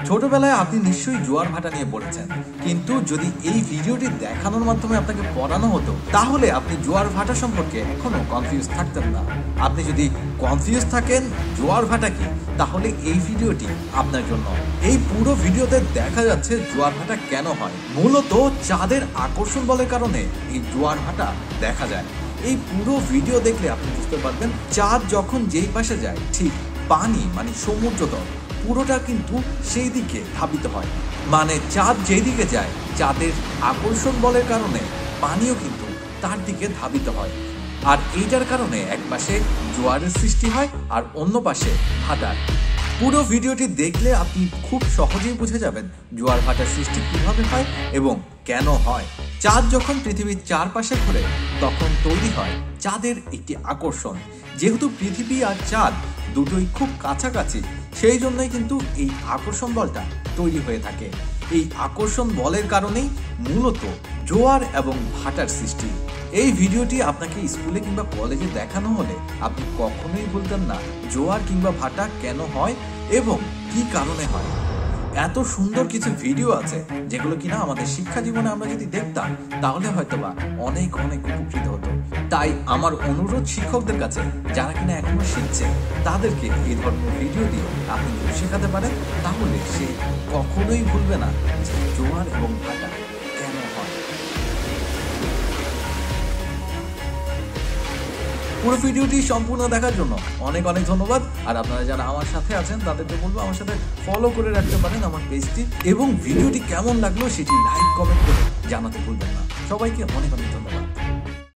ছোটবেলায় আপনি নিশ্চয়ই জোয়ার ভাটা নিয়ে পড়েছেন, কিন্তু যদি এই ভিডিওটি দেখানোর মাধ্যমে আপনাকে পড়ানো হতো তাহলে আপনি জোয়ার ভাটা সম্পর্কে এখনো কনফিউজ থাকতেন না। আপনি যদি কনফিউজ থাকেন জোয়ার ভাটা কি, তাহলে এই ভিডিওটি আপনার জন্য। এই পুরো ভিডিওতে দেখা যাচ্ছে জোয়ার ভাটা কেন হয়। মূলত চাঁদের আকর্ষণ বলের কারণে এই জোয়ার ভাটা দেখা যায়। এই পুরো ভিডিও দেখলে আপনি বুঝতে পারবেন চাঁদ যখন যেই পাশে যায় ঠিক পানি মানে সমুদ্রতল পুরোটা কিন্তু সেই দিকে ধাবিত হয়। মানে চাঁদ যেই দিকে যায় চাঁদের আকর্ষণ বলের কারণে পানিও কিন্তু তার দিকে ধাবিত হয়। আর এইটার কারণে এক পাশে জোয়ারের সৃষ্টি হয় আর অন্য পাশে ভাটার। পুরো ভিডিওটি দেখলে আপনি খুব সহজেই বুঝে যাবেন জোয়ার ভাটার সৃষ্টি কিভাবে হয় এবং কেন হয়। চাঁদ যখন পৃথিবীর চারপাশে ঘোরে তখন তৈরি হয় চাঁদের একটি আকর্ষণ। যেহেতু পৃথিবী আর চাঁদ দুটোই খুব কাছাকাছি, সেই জন্যই কিন্তু এই আকর্ষণ বলটা তৈরি হয়ে থাকে। এই আকর্ষণ বলের কারণেই মূলত জোয়ার এবং ভাটার সৃষ্টি। এই ভিডিওটি আপনাকে স্কুলে কিংবা কলেজে দেখানো হলে আপনি কখনোই বলতেন না জোয়ার কিংবা ভাটা কেন হয় এবং কি কারণে হয়। এত সুন্দর কিছু ভিডিও আছে যেগুলো কিনা আমাদের শিক্ষা জীবনে আমরা যদি দেখতাম তাহলে হয়তোবা অনেক অনেক উপকৃত হতো। তাই আমার অনুরোধ শিক্ষকদের কাছে যারা কিনা এখনো শিখছে তাদেরকে এই ধরনের ভিডিও দিয়ে আপনি যদি শেখাতে পারেন তাহলে সে কখনোই ভুলবে না যে জোয়ার এবং ভাটা কেন হয়। পুরো ভিডিওটি সম্পূর্ণ দেখার জন্য অনেক অনেক ধন্যবাদ। আর আপনারা যারা আমার সাথে আছেন তাদেরকে বলবো আমার সাথে ফলো করে রাখতে পারেন আমার পেজটি, এবং ভিডিওটি কেমন লাগলো সেটি লাইক কমেন্ট করে জানাতে ভুলবেন না। সবাইকে অনেক অনেক ধন্যবাদ।